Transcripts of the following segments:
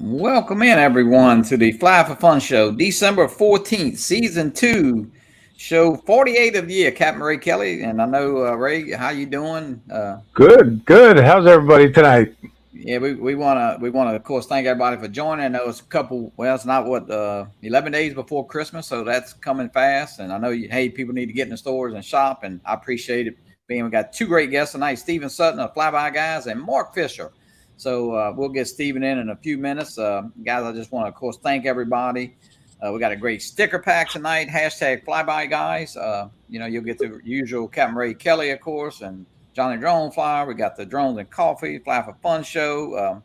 Welcome in, everyone, to the Fly for Fun show, December 14th, season 2, show 48 of the year. Captain Ray Kelly, and I know, Ray, how you doing? Good, good. How's everybody tonight? Yeah, we wanna of course thank everybody for joining. I know it's a couple. Well, it's not 11 days before Christmas, so that's coming fast. And I know hey, people need to get in the stores and shop, and I appreciate it. Being we got two great guests tonight: Stephen Sutton of Flyby Guys and Mark Fisher. So we'll get Stephen in a few minutes, guys. I just want to of course thank everybody. We got a great sticker pack tonight. Hashtag Flyby Guys. You'll get the usual Captain Ray Kelly, of course, and Johnny Drone Flyer. We got the Drones and Coffee, Fly for Fun Show,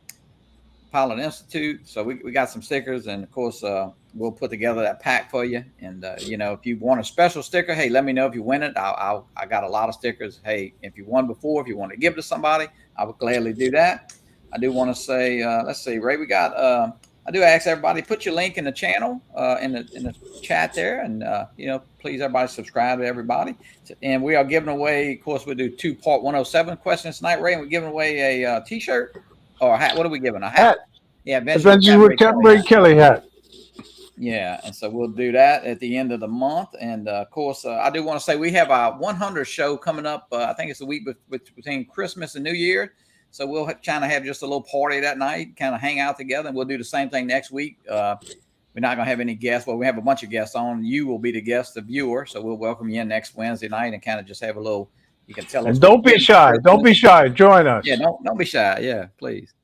Pilot Institute. So we got some stickers, and of course, we'll put together that pack for you. And if you want a special sticker, hey, let me know if you win it. I got a lot of stickers. Hey, if you won before, if you want to give it to somebody, I would gladly do that. I do want to say, let's see, Ray, we got. I do ask everybody put your link in the channel in the chat there, and please everybody subscribe to everybody. And we are giving away, of course, we do two part 107 questions tonight, Ray. And we're giving away a T-shirt or a hat. What are we giving? A hat? Yeah, Adventures with Captain Ray Kelly hat. Yeah, and so we'll do that at the end of the month. And of course, I do want to say we have our 100 show coming up. I think it's the week between Christmas and New Year. So we'll kind of have just a little party that night, kind of hang out together, and we'll do the same thing next week. We're not going to have any guests. Well, we have a bunch of guests on. You will be the guest, the viewer. So we'll welcome you in next Wednesday night and kind of just have a little, you can tell us. And don't be shy. Don't be shy. Join us. Yeah, don't be shy. Yeah, please.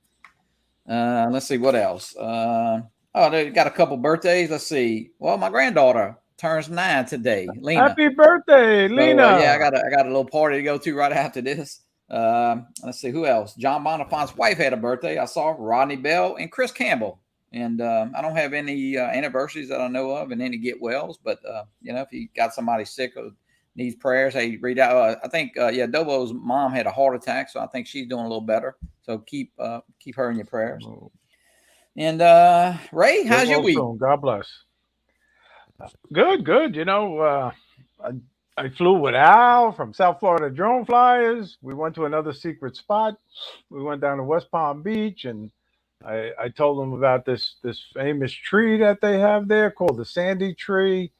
Let's see what else. They got a couple birthdays. Let's see. Well, my granddaughter turns 9 today. Lena. Happy birthday, Lena. Yeah, I got a little party to go to right after this. Let's see who else. John Bonifonte's wife had a birthday. I saw Rodney Bell and Chris Campbell. And I don't have any anniversaries that I know of and any get wells. But if you got somebody sick or needs prayers, hey, read out. I think Dobo's mom had a heart attack, so I think she's doing a little better. So keep her in your prayers. And Ray, how's your week? God bless. Good. I flew with Al from South Florida Drone Flyers. We went to another secret spot. We went down to West Palm Beach, and I told them about this famous tree that they have there called the Sandy Tree,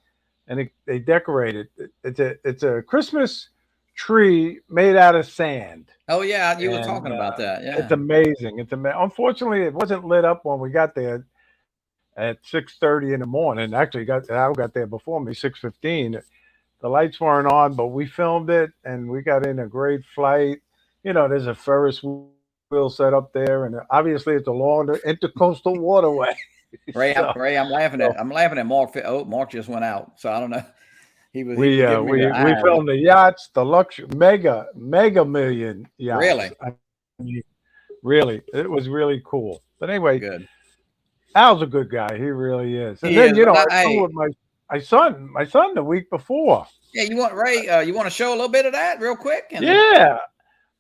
and they decorate it. It's a Christmas tree made out of sand. Oh yeah, you were talking about that. Yeah, it's amazing. Unfortunately, it wasn't lit up when we got there at 6:30 in the morning. Actually, Al got there before me, 6:15. The lights weren't on, but we filmed it, and we got in a great flight. There's a Ferris wheel set up there, and obviously it's along the intercoastal waterway. Ray, I'm laughing at Mark. Oh, Mark just went out, so I don't know. We filmed the yachts, the luxury mega million yachts. Really? Really, it was really cool. But anyway, good. Al's a good guy. He really is. And then I flew with my son the week before. Yeah, you want Ray? You want to show a little bit of that real quick? Yeah,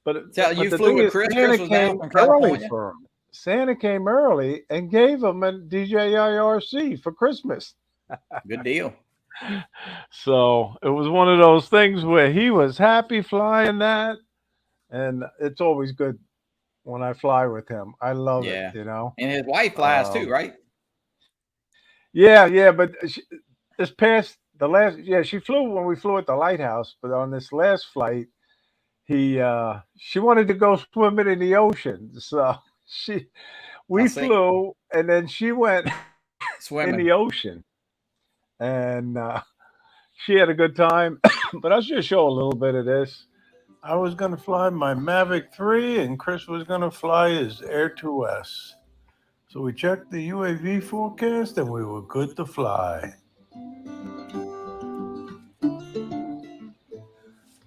but you flew with Chris. Chris was down from California. Santa came early and gave him a DJI RC for Christmas. Good deal. So it was one of those things where he was happy flying that, and it's always good when I fly with him. I love it, And his wife flies too, right? Yeah, but she flew when we flew at the lighthouse, but on this last flight, she wanted to go swimming in the ocean, so we flew, and then she went swimming in the ocean, and she had a good time. But I'll just show a little bit of this. I was going to fly my Mavic 3, and Chris was going to fly his Air 2S. So we checked the UAV forecast, and we were good to fly.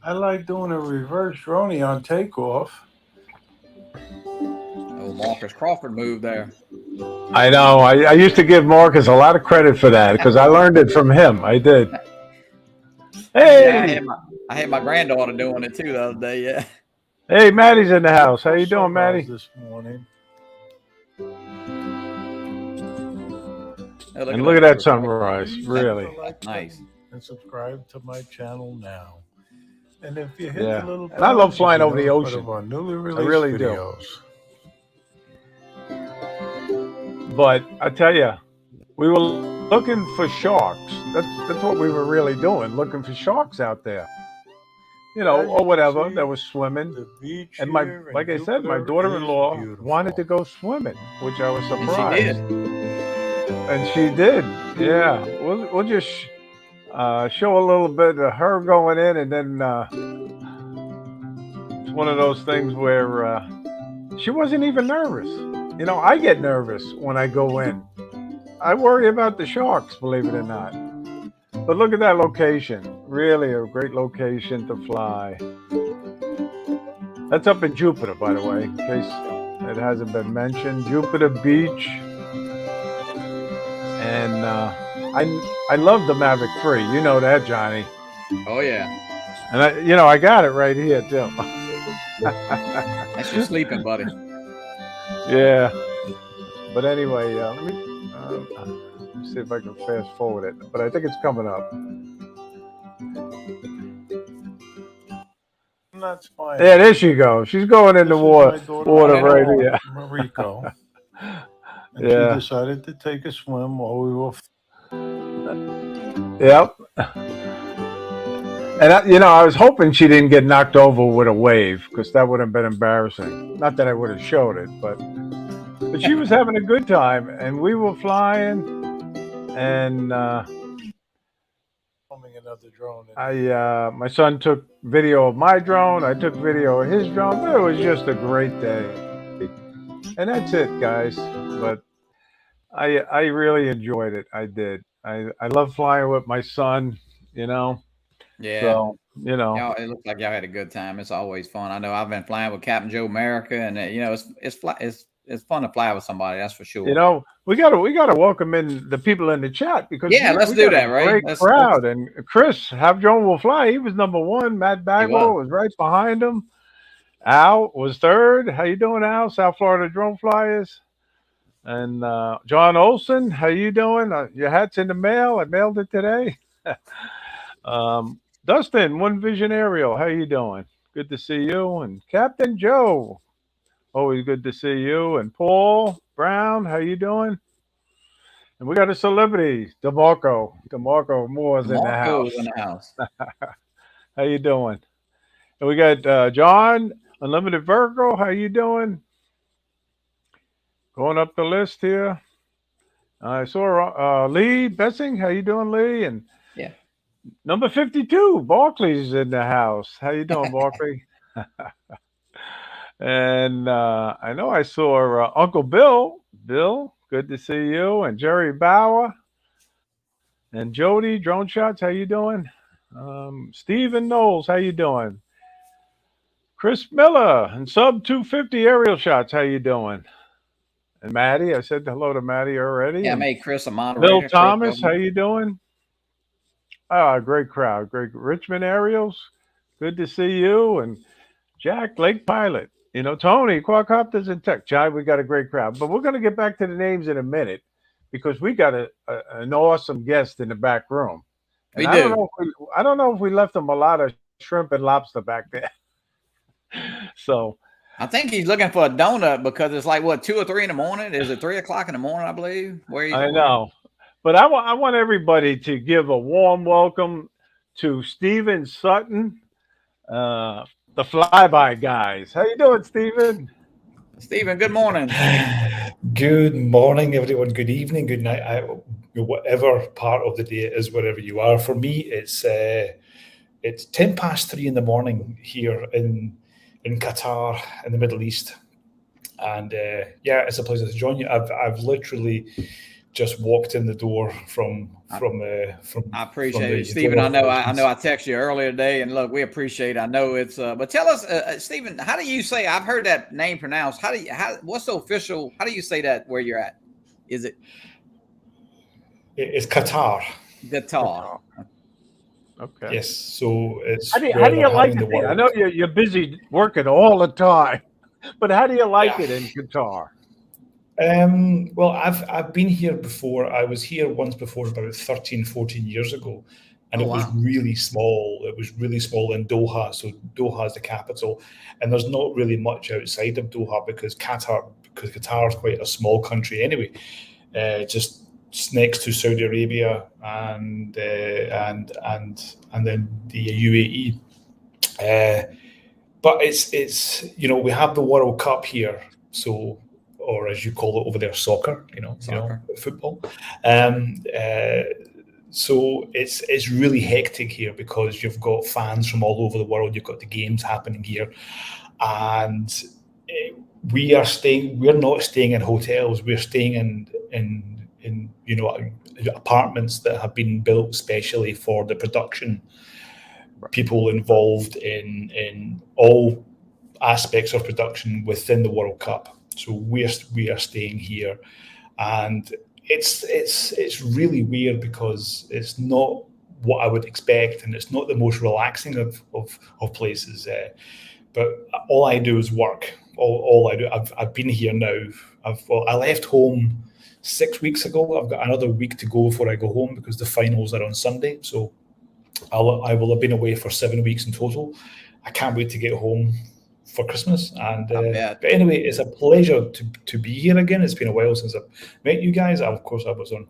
I like doing a reverse droney on takeoff. Oh, Marcus Crawford move there. I know. I used to give Marcus a lot of credit for that because I learned it from him. I did. Hey! Yeah, I had my granddaughter doing it too the other day. Yeah. Hey, Maddie's in the house. How you doing, Maddie? This morning. And look at that sunrise. Really nice. And subscribe to my channel now. And if you hit the little, and I love flying over the ocean. Our newly released I really videos. do. But I tell you, we were looking for sharks. That's what we were really doing, looking for sharks out there. As Or you can whatever that see, was swimming. the beach And here in like I said, my Jupiter is daughter-in-law wanted to beautiful. go swimming, which I was And she surprised. did. And she did. Yeah, we'll just show a little bit of her going in, and then it's one of those things where she wasn't even nervous. I get nervous when I go in. I worry about the sharks, believe it or not. But look at that location. Really a great location to fly. That's up in Jupiter, by the way, in case it hasn't been mentioned. Jupiter Beach. And I love the Mavic 3. You know that, Johnny. Oh yeah. And I got it right here too. That's your sleeping buddy. Yeah. But anyway, let me see if I can fast forward it. But I think it's coming up. That's fine. Yeah, there she goes. She's going in the water right here. Mariko. And Yeah. she decided to take a swim while we were. Yep. And I was hoping she didn't get knocked over with a wave, because that would have been embarrassing. Not that I would have showed it, but she was having a good time, and we were flying, and Filming another drone. my son took video of my drone. I took video of his drone. It was just a great day, and that's it, guys. But I really enjoyed it. I did. I love flying with my son. Yeah. So Y'all, it looks like y'all had a good time. It's always fun. I know I've been flying with Captain Joe America, and it's fun to fly with somebody. That's for sure. we gotta welcome in the people in the chat, because let's we do got that, a right? great crowd. And Chris, Have Drone Will Fly. He was number one. Matt Bagwell was right behind him. Al was third. How you doing, Al? South Florida Drone Flyers. And John Olson, how you doing? Your hat's in the mail. I mailed it today. Dustin, One Vision Aerial, how you doing? Good to see you. And Captain Joe, always good to see you. And Paul Brown, how you doing? And we got a celebrity, DeMarco Moore's in the house. In the house. How you doing? And we got John, Unlimited Virgo, how you doing? Going up the list here. I saw Lee Bessing, how you doing, Lee? And yeah. Number 52, Barkley's in the house. How you doing, Barkley? And I know I saw Uncle Bill. Bill, good to see you. And Jerry Bauer. And Jody, Drone Shots, how you doing? Stephen Knowles, how you doing? Chris Miller and Sub 250 Aerial Shots, how you doing? And Maddie, I said hello to Maddie already. Yeah, I made Chris a moderator. Bill Thomas, how you doing? Great crowd. Great. Richmond Aerials, good to see you. And Jack, Lake Pilot. Tony, Quadcopters and Tech. Jai, we got a great crowd. But we're going to get back to the names in a minute, because we got an awesome guest in the back room. And I don't know if we left him a lot of shrimp and lobster back there. So I think he's looking for a donut, because it's like, what, 2 or 3 in the morning? Is it 3 o'clock in the morning, I believe? I know. But I want everybody to give a warm welcome to Stephen Sutton, the Flyby Guys. How you doing, Stephen? Stephen, good morning. Good morning, everyone. Good evening, good night. Whatever part of the day it is, wherever you are. For me, it's 3:10 in the morning here in Qatar, in the Middle East. And it's a pleasure to join you. I've literally just walked in the door from. I appreciate it, Stephen. I know I texted you earlier today, and look, we appreciate it. I know it's but tell us, Stephen, how do you say? I've heard that name pronounced. What's the official? How do you say that where you're at? Is it? It's Qatar. Qatar. Okay. Yes. So it's. How do you like it? I know you're busy working all the time, but how do you like it in Qatar? Well, I've been here before. I was here once before, about 13, 14 years ago, and it was really small. It was really small in Doha. So Doha is the capital, and there's not really much outside of Doha, because Qatar is quite a small country anyway. just next to Saudi Arabia and then the UAE. But it's we have the World Cup here, so, or as you call it over there, soccer. Football. So it's really hectic here because you've got fans from all over the world. You've got the games happening here, and we're not staying in hotels. We're staying in apartments that have been built specially for the production people involved in all aspects of production within the World Cup. So we are staying here, and it's really weird because it's not what I would expect, and it's not the most relaxing of places. But all I do is work. All I do. I've been here now. I left home 6 weeks ago. I've got another week to go before I go home because the finals are on Sunday. So I will have been away for 7 weeks in total. I can't wait to get home for Christmas. And but anyway, it's a pleasure to be here again. It's been a while since I've met you guys. Of course, I was on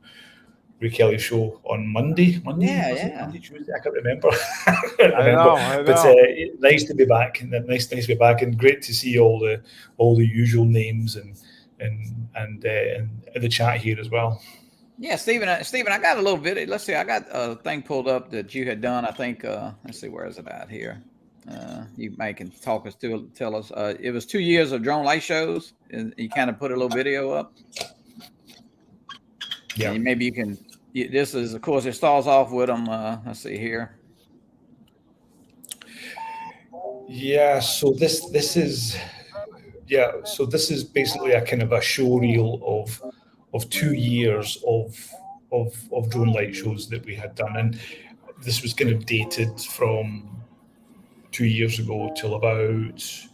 Ray Kelly's show on Monday, Tuesday. I can't remember. I know. But nice to be back. Nice to be back, and great to see all the usual names and the chat here as well. Yeah, Stephen, I got a little video. Let's see, I got a thing pulled up that you had done. I think, let's see, where is it at here? You can tell us. It was 2 years of drone light shows, and you kind of put a little video up. Yeah. And maybe you can, this is, of course, it starts off with them. Let's see here. Yeah, so this is basically a kind of a show reel of 2 years of drone light shows that we had done, and this was kind of dated from 2 years ago till about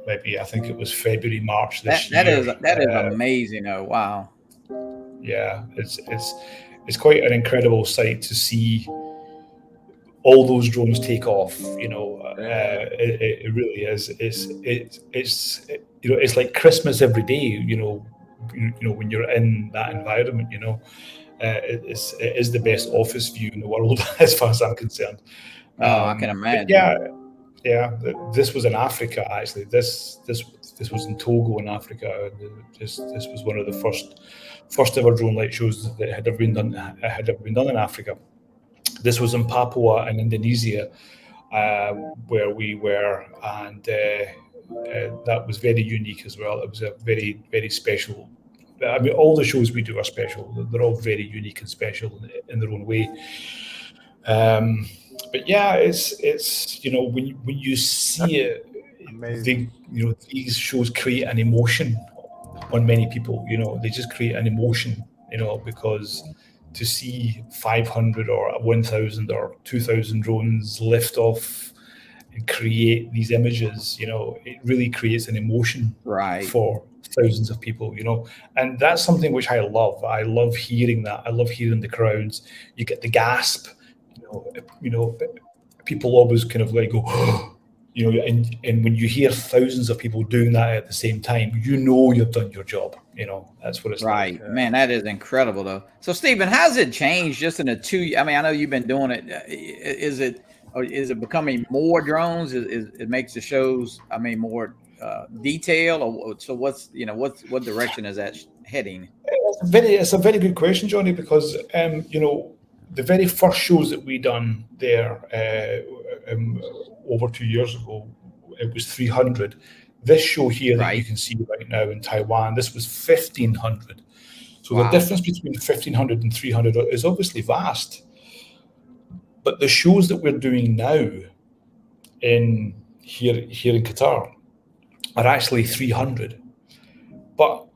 maybe, I think it was February, March this year. That is amazing. Oh wow. Yeah, it's quite an incredible sight to see all those drones take off. It really is. It's like Christmas every day. When you're in that environment, it is the best office view in the world as far as I'm concerned. I can imagine. Yeah. This was in Africa, actually. This was in Togo in Africa. This was one of the first ever drone light shows that had ever been done in Africa. This was in Papua in Indonesia, where we were, and that was very unique as well. It was a very, very special. I mean, all the shows we do are special. They're all very unique and special in their own way. But yeah, it's when you see it, these shows create an emotion on many people. They just create an emotion. Because to see 500 or 1,000 or 2,000 drones lift off and create these images, it really creates an emotion for thousands of people, and that's something which I love. I love hearing that. I love hearing the crowds. You get the gasp, people always kind of like go, and when you hear thousands of people doing that at the same time, you've done your job. That's what it's right. like. Man, that is incredible though. So Stephen, how's it changed just in the 2? I mean, I know you've been doing it. Is it becoming more drones? It makes the shows, more detail, or so? What direction is that heading? It's a very good question, Johnny, because the very first shows that we done there over 2 years ago, it was 300. This show here that you can see right now in Taiwan, this was 1,500. So the difference between 1,500 and 300 is obviously vast. But the shows that we're doing now here in Qatar are actually 300. But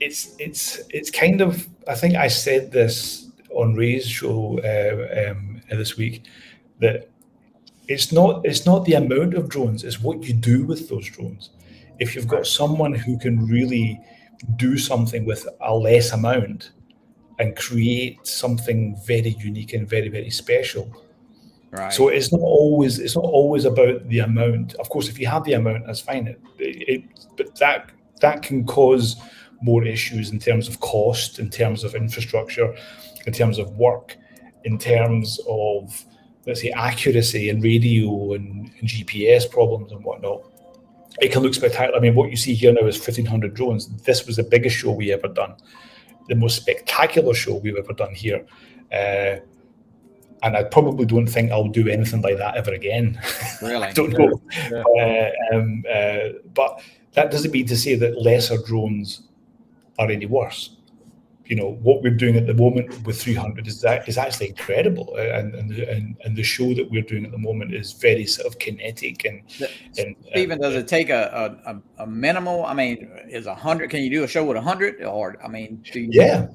it's kind of, I think I said this on Ray's show this week, that it's not the amount of drones, it's what you do with those drones. If you've got someone who can really do something with a less amount and create something very unique and very, very special. Right. So it's not always about the amount. Of course, if you have the amount, that's fine. But that can cause more issues in terms of cost, in terms of infrastructure, in terms of work, in terms of, let's say, accuracy and radio and GPS problems and whatnot. It can look spectacular. I mean, what you see here now is 1,500 drones. This was the biggest show we ever done, the most spectacular show we've ever done here. And I probably don't think I'll do anything like that ever again. Really? I don't know. Yeah. But that doesn't mean to say that lesser drones are any worse. You know, what we're doing at the moment with 300 is actually incredible, and the show that we're doing at the moment is very sort of kinetic and Stephen, does it take a minimal? I mean, is 100? Can you do a show with 100? Or I mean, do you?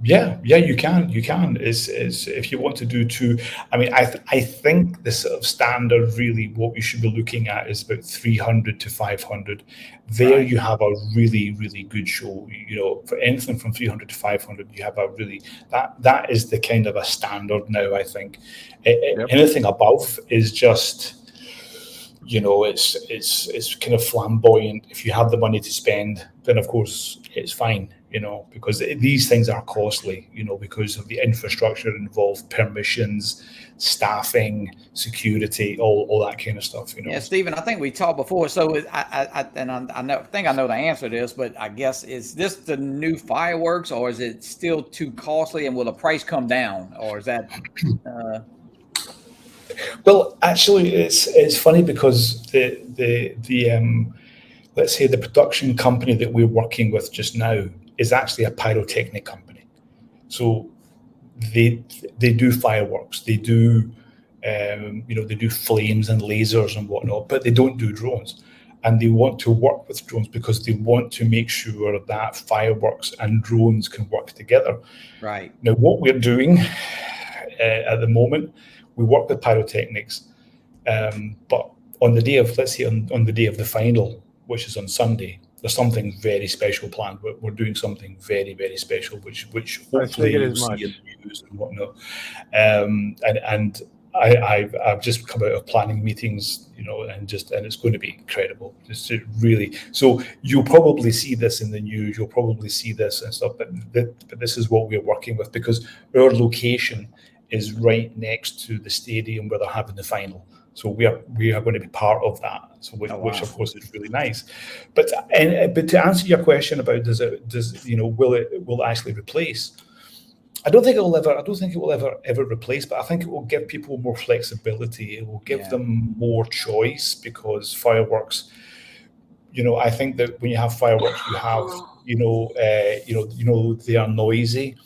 Yeah, you can. Is if you want to do two. I mean, I think the sort of standard really what we should be looking at is about 300 to 500. There you have a really, really good show. You know, for anything from 300 to 500, you have a really that is the kind of a standard now. I think anything above is just, you know, it's kind of flamboyant. If you have the money to spend, then of course it's fine. You know, because these things are costly, you know, because of the infrastructure involved, permissions, staffing, security, all that kind of stuff, you know. Yeah, Stephen, I think we talked before. So I think I know the answer to this, but I guess, is this the new fireworks, or is it still too costly, and will the price come down, or is that? Well, actually, it's funny because the let's say the production company that we're working with just now is actually a pyrotechnic company. So they do fireworks, they do they do flames and lasers and whatnot, but they don't do drones. And they want to work with drones because they want to make sure that fireworks and drones can work together. Right. Now, what we're doing at the moment, we work with pyrotechnics, but on the day of, let's say on the day of the final, which is on Sunday, there's something very special planned. We're doing something very, very special, which hopefully you'll see in the news and whatnot. And I've just come out of planning meetings, you know, and it's going to be incredible. Just really, so you'll probably see this in the news. You'll probably see this and stuff. But this is what we're working with, because our location is right next to the stadium where they're having the final. So we are going to be part of that. So which of course is really nice. But to answer your question about will it actually replace? I don't think it will ever replace, but I think it will give people more flexibility. It will give them more choice, because fireworks, you know, I think that when you have fireworks, you have, they are noisy.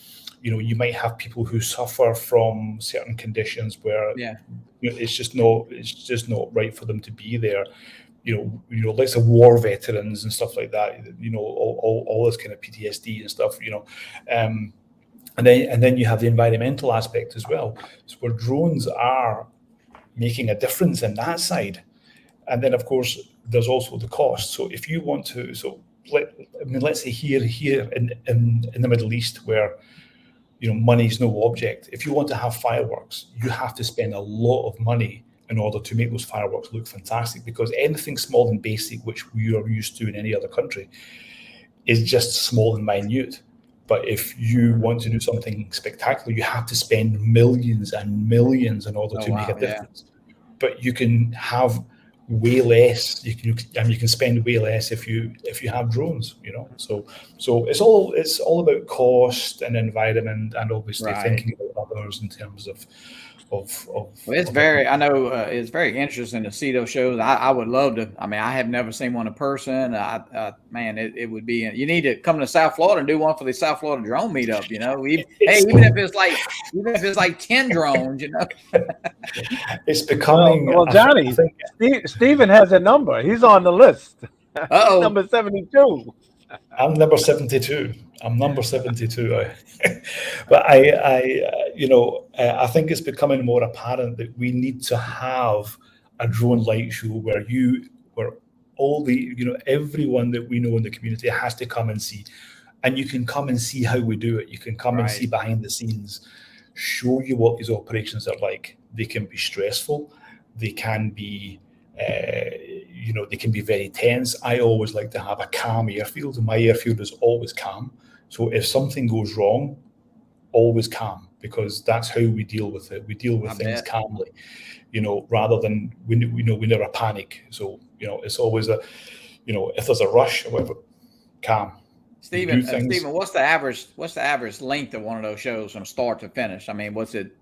You know, you might have people who suffer from certain conditions where it's just not right for them to be there. You know, like the war veterans and stuff like that. You know, all this kind of PTSD and stuff. You know, and then you have the environmental aspect as well. So where drones are making a difference in that side, and then of course there's also the cost. So if you want to, let's say here in the Middle East, where, you know, money is no object. If you want to have fireworks, you have to spend a lot of money in order to make those fireworks look fantastic, because anything small and basic, which we are used to in any other country, is just small and minute. But if you want to do something spectacular, you have to spend millions and millions in order to make a difference. But you can have way less. You can spend way less if you have drones. You know, so it's all about cost and environment, and obviously thinking about others in terms of. Well, it's very. I know it's very interesting to see those shows. I would love to. I mean, I have never seen one in person. Man, it would be. You need to come to South Florida and do one for the South Florida drone meetup. You know, even if it's like 10 drones. You know, it's becoming. Well, Johnny, Stephen has a number. He's on the list. Uh-oh. Number 72. I'm number 72. I'm number 72. But I think it's becoming more apparent that we need to have a drone light show where all the, you know, everyone that we know in the community has to come and see. And you can come and see how we do it. You can come and see behind the scenes, show you what these operations are like. They can be stressful. They can be, they can be very tense. I always like to have a calm airfield, and my airfield is always calm. So if something goes wrong, always calm, because that's how we deal with it. We deal with things calmly, rather than we never panic. So it's always if there's a rush or whatever, calm. Stephen, what's the average length of one of those shows from start to finish? I mean, what's it?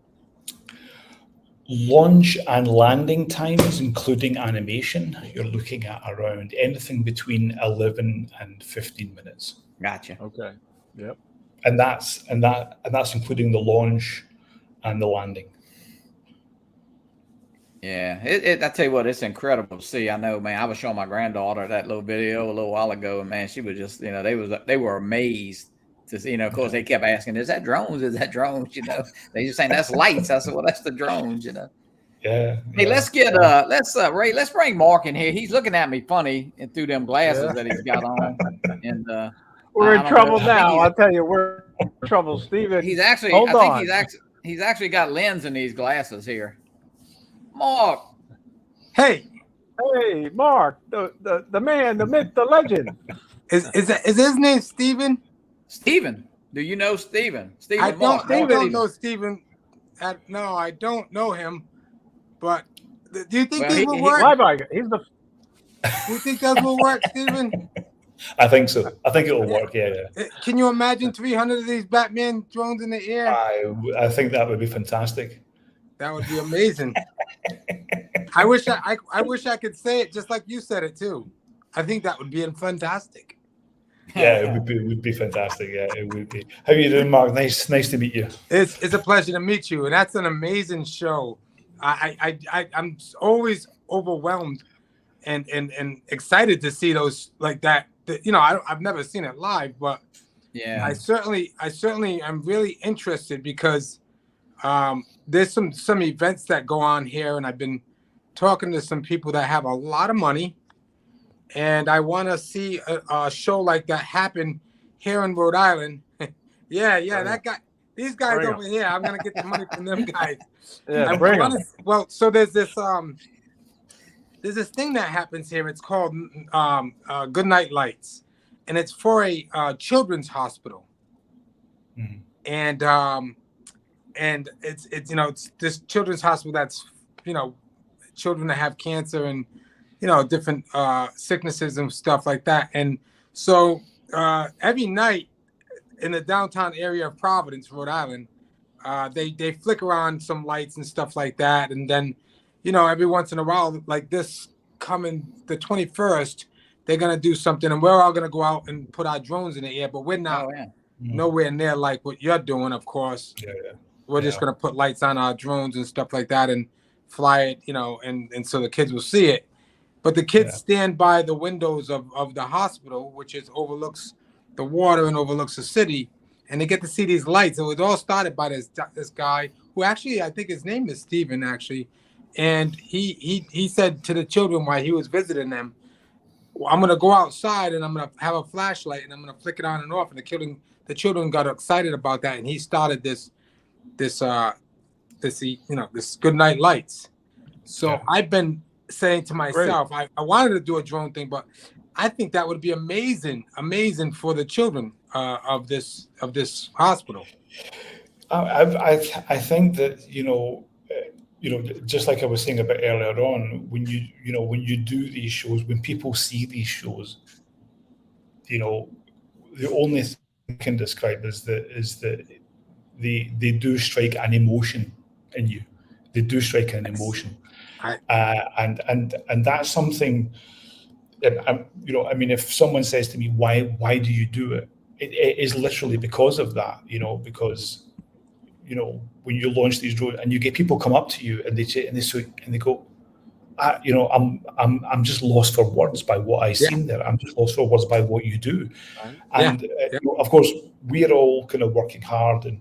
Launch and landing times, including animation, you're looking at around anything between 11 and 15 minutes. Gotcha. Okay. Yep. And that's including the launch and the landing. Yeah, I tell you what, it's incredible to see. I know, man. I was showing my granddaughter that little video a little while ago, and man, she was just, they were amazed to see. Of course, they kept asking, "Is that drones? Is that drones?" They just saying that's lights. I said, "Well, that's the drones." Yeah. Hey, let's get Ray. Let's bring Mark in here. He's looking at me funny and through them glasses that he's got on, and we're in trouble now. I'll tell you, we're in trouble, Stephen. He's actually. I think he's actually got lens in these glasses here. Mark. Hey, Mark, the man, the myth, the legend. Is his name Stephen? Stephen. Do you know Stephen? I don't know Stephen. No, I don't know him. But do you think this will work? Do you think that will work, Stephen? I think so. I think it'll work. Yeah. Can you imagine 300 of these Batman drones in the air? I think that would be fantastic. That would be amazing. I wish I could say it just like you said it too. I think that would be fantastic. Yeah, it would be fantastic. Yeah, it would be. How are you doing, Mark? Nice to meet you. It's a pleasure to meet you, and that's an amazing show. I'm always overwhelmed and excited to see those like that. I've never seen it live, but yeah, I certainly am really interested because there's some events that go on here, and I've been talking to some people that have a lot of money, and I want to see a show like that happen here in Rhode Island. yeah, that guy, these guys over here, I'm gonna get the money from them guys. Yeah, bring them. Well, so there's this thing that happens here. It's called Good Night Lights, and it's for a children's hospital, and it's this children's hospital that's children that have cancer and different sicknesses and stuff like that. And so every night in the downtown area of Providence, Rhode Island, they flicker on some lights and stuff like that. And then every once in a while, like this coming the 21st, they're gonna do something, and we're all gonna go out and put our drones in the air, but we're not nowhere near like what you're doing, of course. We're just gonna put lights on our drones and stuff like that and fly it, and so the kids will see it. But the kids stand by the windows of the hospital, which overlooks the water and overlooks the city, and they get to see these lights. It was all started by this guy who actually, I think his name is Stephen actually, and he said to the children while he was visiting them, well, I'm gonna go outside and I'm gonna have a flashlight and I'm gonna flick it on and off, and the children got excited about that, and he started this Good Night Lights. So I've been saying to myself, I wanted to do a drone thing, but I think that would be amazing for the children of this hospital. I think that just like I was saying about earlier on, when you do these shows, when people see these shows, the only thing I can describe is that they do strike an emotion in you. They do strike an emotion, and that's something. If someone says to me, why do you do it? It is literally because of that. Because when you launch these drones and you get people come up to you and they go, I'm just lost for words by what I seen there. I'm just lost for words by what you do. And of course, we're all kind of working hard, and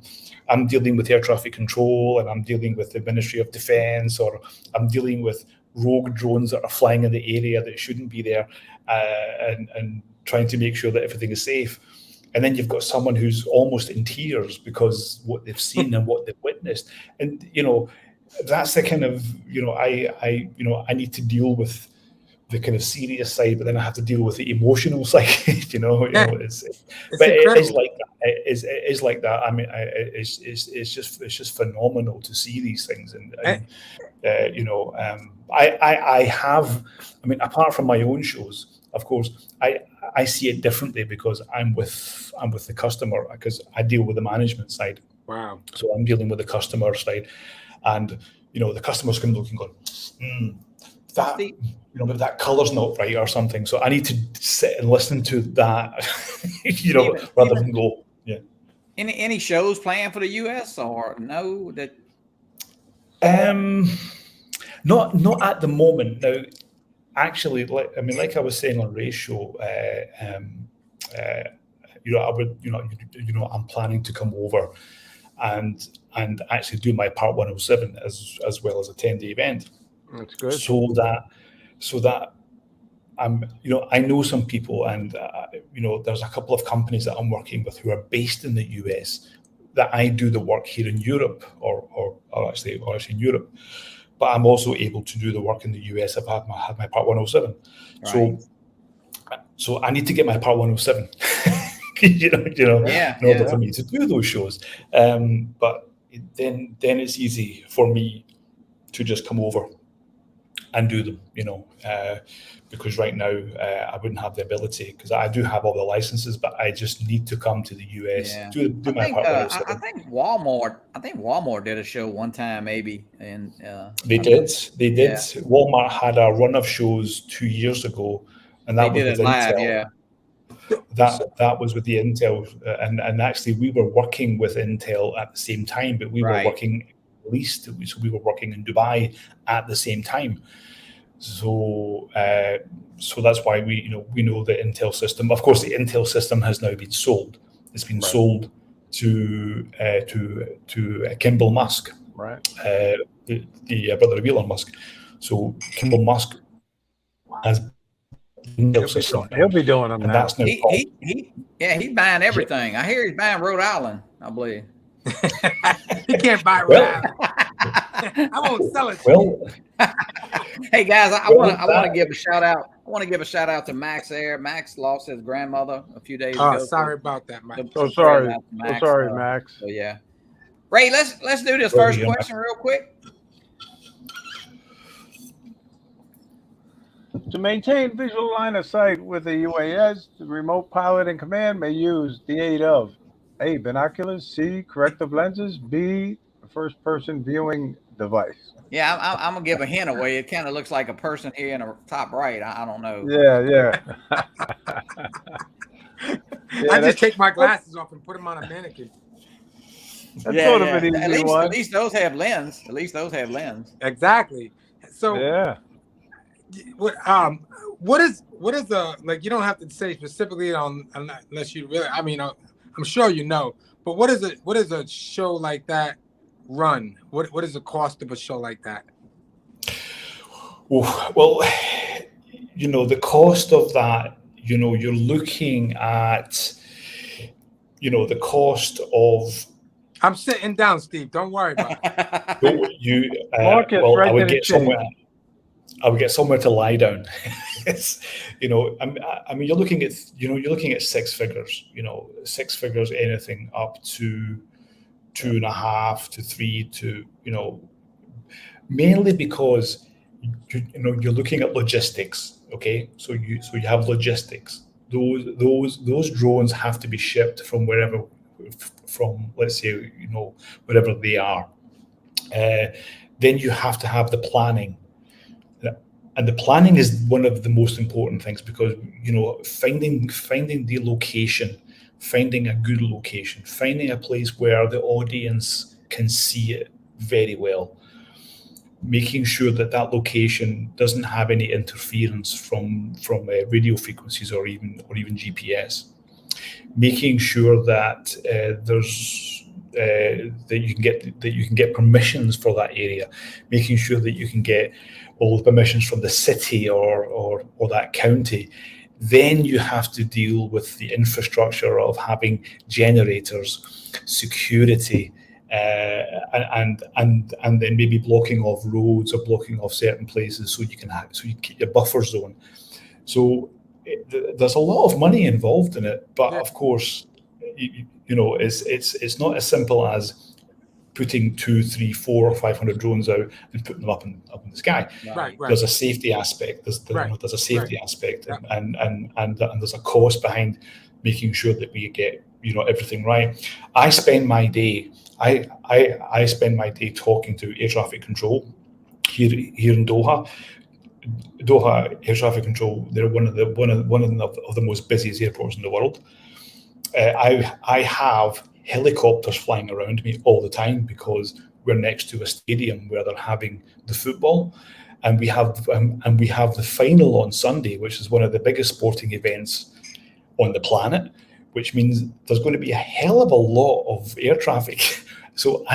I'm dealing with air traffic control, and I'm dealing with the Ministry of Defense, or I'm dealing with rogue drones that are flying in the area that shouldn't be there, and trying to make sure that everything is safe. And then you've got someone who's almost in tears because what they've seen and what they've witnessed. And that's the kind of I need to deal with the kind of serious side, but then I have to deal with the emotional side. you know, it's but incredible. it is like that. It is like that. I mean, it's just phenomenal to see these things, and I have. I mean, apart from my own shows, of course, I see it differently because I'm with the customer, because I deal with the management side. Wow. So I'm dealing with the customer side, and the customers can look and go, that maybe that color's not right or something. So I need to sit and listen to that, rather than go, yeah. Any shows planned for the US or no? That not at the moment. Now, actually, like I was saying on Ray's show, I would, I'm planning to come over and actually do my Part 107 as well as attend the event. That's good. So that I'm, I know some people, and there's a couple of companies that I'm working with who are based in the US, that I do the work here in Europe, or actually in Europe, but I'm also able to do the work in the US. I've had my Part 107, right. So I need to get my Part 107. in order for me to do those shows. But then it's easy for me to just come over and do them, because right now I wouldn't have the ability, because I do have all the licenses, but I just need to come to the US do my Part 107. I think Walmart did a show one time, maybe, and they did. Yeah. Walmart had a run of shows 2 years ago, and that was with live, Intel. yeah. That was with the Intel, and actually we were working with Intel at the same time, but we were working so we were working in Dubai at the same time. So that's why we know the Intel system. Of course, the Intel system has now been sold. It's been sold to Kimball Musk, right? The brother of Elon Musk. So Kimball Musk has Intel system. He'll be doing them and now. That's now he's buying everything. I hear he's buying Rhode Island, I believe. He can't buy Rhode Island. I won't sell it to you. Hey guys, I want to give a shout out. I want to give a shout out to Max there. Max lost his grandmother a few days ago. Sorry about that, Max. So sorry. Max. So yeah. Ray, let's do this first question real quick. To maintain visual line of sight with the UAS, the remote pilot in command may use the aid of A, binoculars, C, corrective lenses, B, a first-person viewing device. Yeah, I'm gonna give a hint away. It kind of looks like a person here in the top right. I don't know. Yeah. I just take my glasses off and put them on a mannequin. That's sort of an easy one. At least those have lens. Exactly. So yeah. What is the, like, you don't have to say specifically on unless you really, I mean, I'm sure you know, but what is a show like that run? What is the cost of a show like that? Well, the cost of that, you're looking at, the cost of. I'm sitting down, Steve. Don't worry about it. I would get somewhere. I would get somewhere to lie down. I mean, you're looking at six figures. 6 figures, anything up to 2.5 to 3 to mainly because you're looking at logistics. Okay, so you have logistics. Those drones have to be shipped from wherever, from let's say wherever they are. Then you have to have the planning. And the planning is one of the most important things, because finding the location, finding a good location, finding a place where the audience can see it very well, making sure that location doesn't have any interference from radio frequencies or even GPS, making sure that that you can get permissions for that area, making sure that you can get all the permissions from the city or that county. Then you have to deal with the infrastructure of having generators, security, and then maybe blocking off roads or blocking off certain places so you keep your buffer zone. So there's a lot of money involved in it, but of course, it's not as simple as putting 2, 3, 4, or 500 drones out and putting them up in the sky. Right. There's a safety aspect. There's a safety aspect, and there's a cost behind making sure that we get everything right. I spend my day talking to air traffic control here in Doha. Doha air traffic control. They're one of the most busiest airports in the world. I have helicopters flying around me all the time because we're next to a stadium where they're having the football, and we have the final on Sunday, which is one of the biggest sporting events on the planet, which means there's going to be a hell of a lot of air traffic. So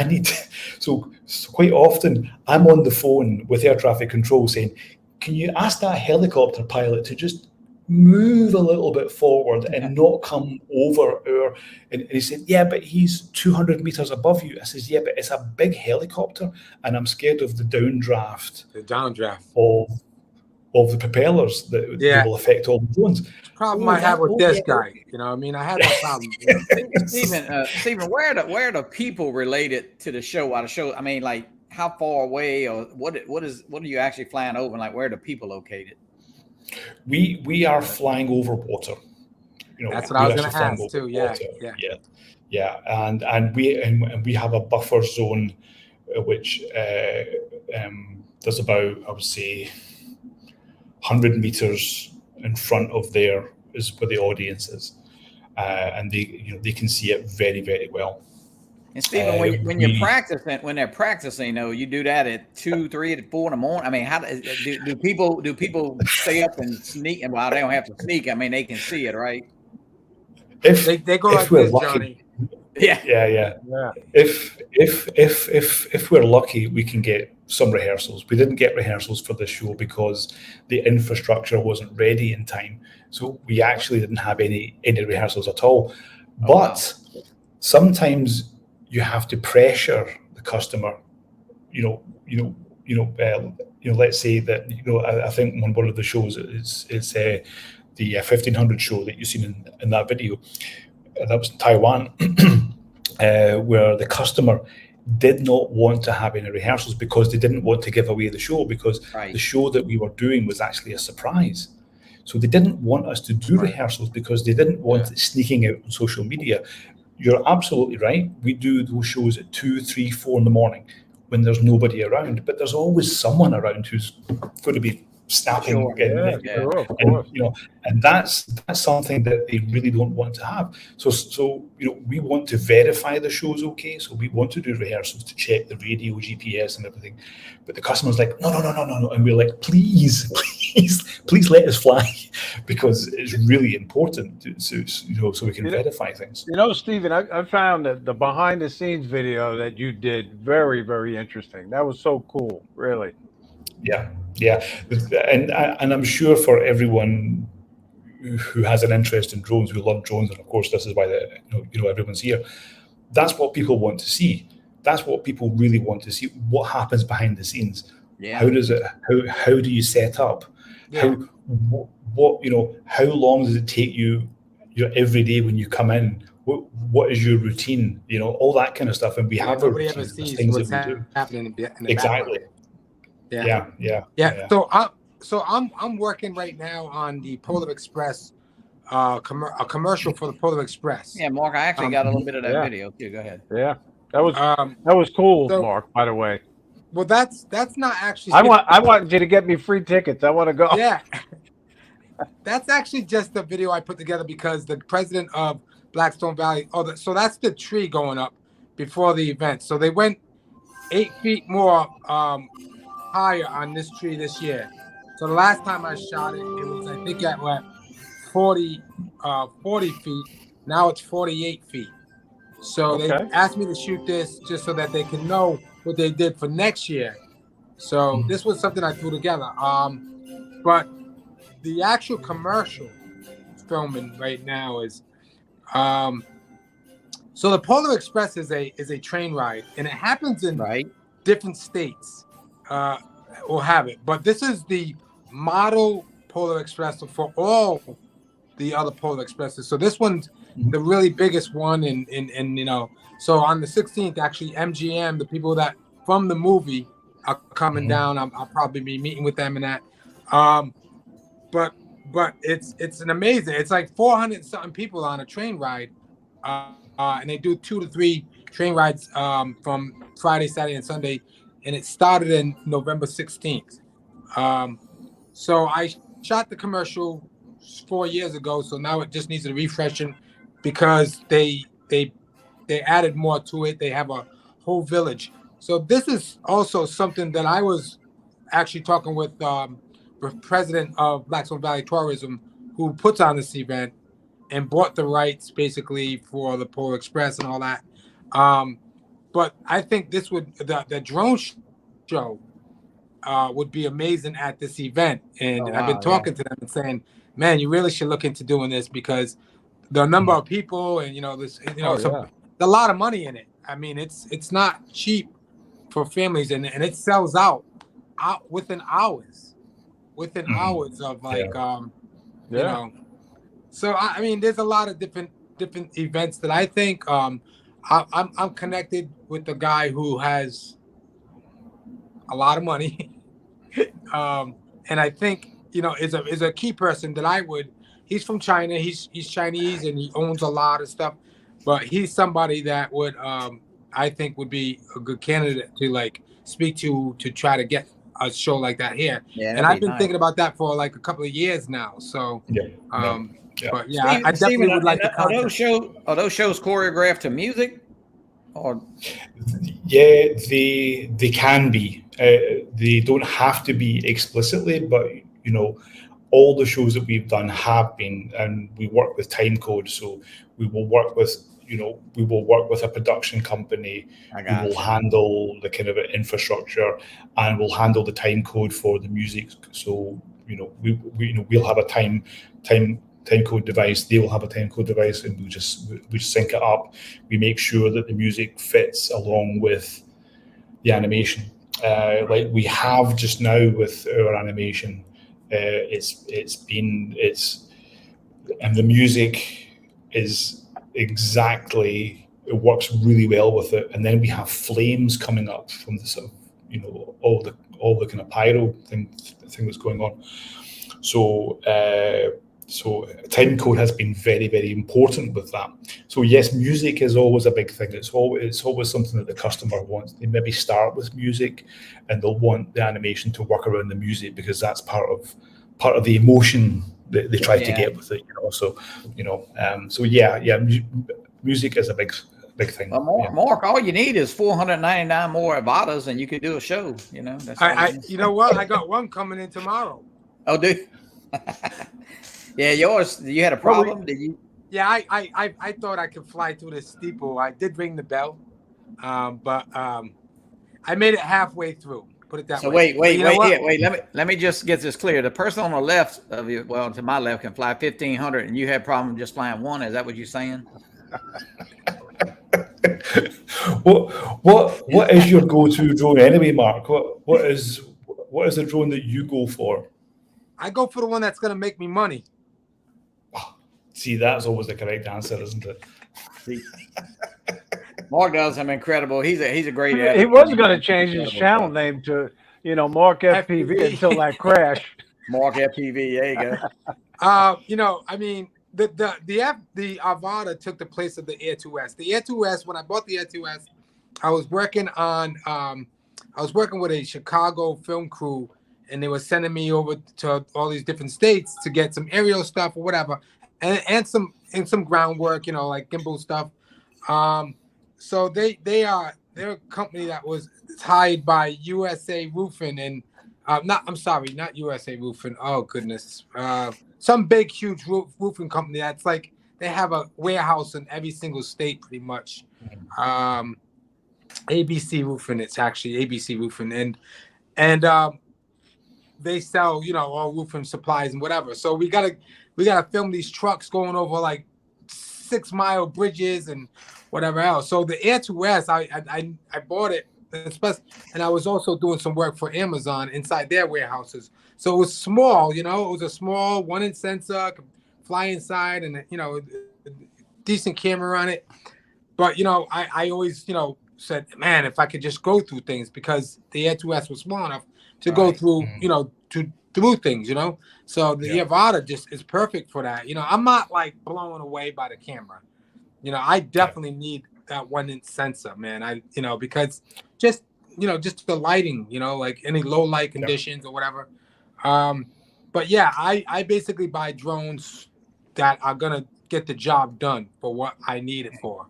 quite often I'm on the phone with air traffic control saying, can you ask that helicopter pilot to just move a little bit forward and not come over our, and he said, yeah, but he's 200 meters above you. I says, yeah, but it's a big helicopter and I'm scared of the downdraft of the propellers that will affect all the drones. Problem I have with this guy, I had that problem. Stephen, where are the people related to the show? Like how far away, or what are you actually flying over? Like where are the people located? We are flying over water. That's what I was going to ask too. Yeah. And we have a buffer zone, which there's about, I would say, 100 meters in front of there is where the audience is, and they can see it very, very well. And Stephen, when they're practicing, you do that at 2, 3, 4 in the morning. I mean, how do people stay up and sneak? And well, they don't have to sneak. I mean, they can see it, right? If they go like this, lucky, Johnny. Yeah. If we're lucky, we can get some rehearsals. We didn't get rehearsals for this show because the infrastructure wasn't ready in time, so we actually didn't have any rehearsals at all. But sometimes you have to pressure the customer. Let's say that I think on one of the shows it's the 1500 show that you've seen in that video. That was in Taiwan, where the customer did not want to have any rehearsals because they didn't want to give away the show, because the show that we were doing was actually a surprise. So they didn't want us to do rehearsals because they didn't want it sneaking out on social media. You're absolutely right. We do those shows at 2, 3, 4 in the morning when there's nobody around, but there's always someone around who's going to be snapping, and that's something that they really don't want to have. So we want to verify the show's okay. So we want to do rehearsals to check the radio, GPS, and everything. But the customer's like, no, and we're like, please let us fly, because it's really important so we can verify things. Stephen, I found that the behind the scenes video that you did very, very interesting. That was so cool, really. Yeah, and I'm sure for everyone who has an interest in drones, who love drones, and of course this is why everyone's here. That's what people want to see. That's what people really want to see. What happens behind the scenes? Yeah. How does it? How do you set up? Yeah. How long does it take you? Every day when you come in, what is your routine? All that kind of stuff. And we have a routine. Ever sees things what's that we do. Happening in the exactly. Background. Yeah. So I'm working right now on the Polar Express, a commercial for the Polar Express. Yeah, Mark, I actually got a little bit of that video too. Go ahead. Yeah, that was cool, Mark. By the way. Well, that's not actually. I want you to get me free tickets. I want to go. Yeah. That's actually just the video I put together because the president of Blackstone Valley. So that's the tree going up before the event. So they went 8 feet more higher on this tree this year. So the last time I shot it was I think at 40 feet. Now it's 48 feet. So they asked me to shoot this just so that they can know what they did for next year. So this was something I threw together. But the actual commercial filming right now is So the Polar Express is a train ride, and it happens in Right. different states. Will have it, but this is the model Polar Express for all the other Polar Expresses. So this one's the really biggest one, and you know, so on the 16th, actually, MGM, the people that from the movie are coming down. I'll probably be meeting with them and that. But it's an amazing. It's like 400 something people on a train ride, and they do 2 to 3 train rides from Friday, Saturday, and Sunday, and it started in November 16th. So I shot the commercial 4 years ago, so now it just needs a refreshing because they added more to it. They have a whole village. So this is also something that I was actually talking with the president of Blackstone Valley Tourism, who puts on this event and bought the rights basically for the Polar Express and all that. But I think this would the drone show would be amazing at this event. And I've been talking to them and saying, man, you really should look into doing this because the number of people and, you know, this, you know, there's a lot of money in it. I mean, it's not cheap for families, and it sells out within hours of like, you know, so I mean, there's a lot of different events that I think, I'm connected with the guy who has a lot of money. And I think, you know, is a key person that he's from China. He's Chinese and he owns a lot of stuff, but he's somebody that would, I think would be a good candidate to like speak to try to get a show like that here. Yeah, and I've been thinking about that for like a couple of years now. So, but yeah, I definitely would like to. Are those shows choreographed to music? Or yeah, they can be. They don't have to be explicitly, but you know, all the shows that we've done have been, and we work with time code. So we will work with, you know, we will work with a production company. We will handle the kind of infrastructure, and we'll handle the time code for the music. So you know, we'll have a time code device. They will have a time code device, and we just sync it up. We make sure that the music fits along with the animation. Like we have just now with our animation, and the music is exactly, it works really well with it. And then we have flames coming up from the sort of, you know, all the kind of pyro thing that's going on. So time code has been very, very important with that. So yes, music is always a big thing. It's always something that the customer wants. They maybe start with music, and they'll want the animation to work around the music because that's part of the emotion that they try to get with it. You know, so you know, music is a big thing. Well, Mark, all you need is 499 more Avadas, and you could do a show. You know, you know what? I got one coming in tomorrow. Oh, dude. Yeah, yours. You had a problem? Did you? Yeah, I thought I could fly through the steeple. I did ring the bell, but I made it halfway through. Put it that way. So wait. Let me just get this clear. The person on the left of you, well, to my left, can fly 1,500, and you had problem just flying one. Is that what you're saying? What is your go-to drone anyway, Mark? What is the drone that you go for? I go for the one that's going to make me money. See, that's always the correct answer, isn't it? Mark does him incredible. He's a great editor. He wasn't going to change his channel name to, you know, Mark FPV until that crash. Mark FPV. There you go. You know, I mean, the Avada took the place of the Air 2S. The Air 2S, when I bought the Air 2S, I was working with a Chicago film crew, and they were sending me over to all these different states to get some aerial stuff or whatever, and some groundwork, you know, like gimbal stuff. So they're a company that was hired by USA Roofing and not USA Roofing. Oh goodness, some big huge roofing company that's like they have a warehouse in every single state pretty much. ABC Roofing, it's actually ABC Roofing, and they sell, you know, all roofing supplies and whatever. So we gotta film these trucks going over like 6-mile bridges and whatever else. So the Air 2S, I bought it, and I was also doing some work for Amazon inside their warehouses. So it was small, you know, it was a small 1-inch sensor, could fly inside, and you know, decent camera on it. But you know, I always, you know, said, man, if I could just go through things, because the Air 2S was small enough to go through, you know, to through things, you know. So the Avata just is perfect for that. You know, I'm not like blown away by the camera. You know, I definitely need that 1-inch sensor, man. You know, because just, you know, just the lighting, you know, like any low light conditions or whatever. But yeah, I basically buy drones that are gonna get the job done for what I need it for.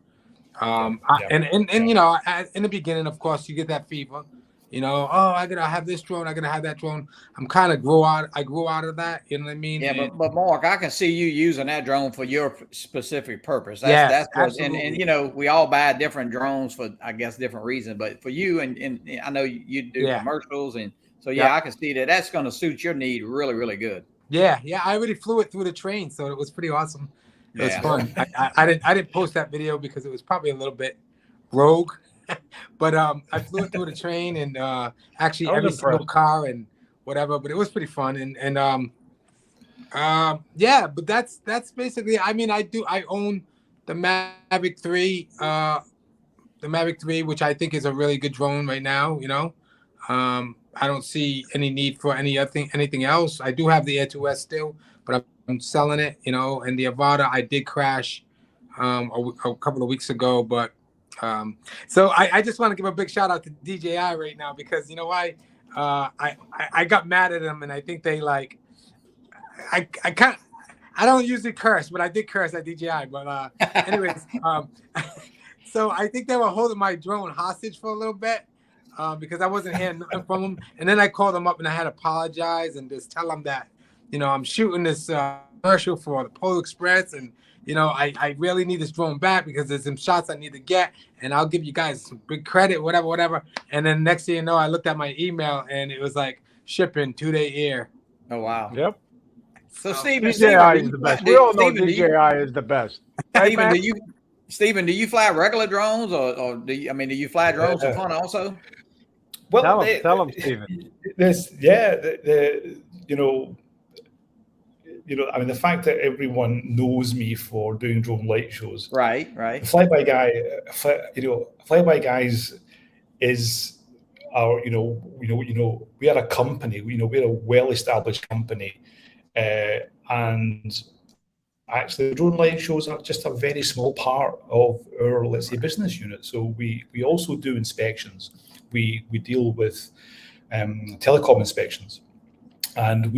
And you know, in the beginning, of course, you get that fever. You know, oh, I gotta have this drone, I gotta have that drone. I grew out of that. You know what I mean? Yeah, but Mark, I can see you using that drone for your specific purpose. That's what, absolutely. and you know, we all buy different drones for, I guess, different reasons. But for you, and I know you do commercials, and so I can see that that's going to suit your need really, really good. Yeah, I already flew it through the train, so it was pretty awesome. It was fun. I didn't post that video because it was probably a little bit rogue, but I flew it through the train, and actually every single car and whatever. But it was pretty fun, and yeah. But that's basically. I mean, I own the Mavic 3, which I think is a really good drone right now. You know, I don't see any need for anything else. I do have the Air 2S still, but I'm selling it, you know. And the Avata I did crash a couple of weeks ago, but so I just want to give a big shout out to DJI right now, because you know why? I got mad at them, and I think they like I don't usually curse, but I did curse at DJI. But anyways, so I think they were holding my drone hostage for a little bit. Because I wasn't hearing nothing from them. And then I called them up and I had to apologize and just tell them that, you know, I'm shooting this commercial for the Polar Express, and, you know, I really need this drone back because there's some shots I need to get, and I'll give you guys some big credit, whatever. And then next thing you know, I looked at my email and it was like shipping 2-day air. Oh, wow. Yep. So Stephen, DJI is the best. We all know DJI is the best. Stephen, do you fly regular drones, or do you fly drones for fun also? Well, tell them, Stephen. You know, I mean, the fact that everyone knows me for doing drone light shows, right? Flyby Guys is our, you know, we are a company. You know, we're a well-established company, and actually, the drone light shows are just a very small part of our, let's say, business unit. So we also do inspections. We deal with telecom inspections, and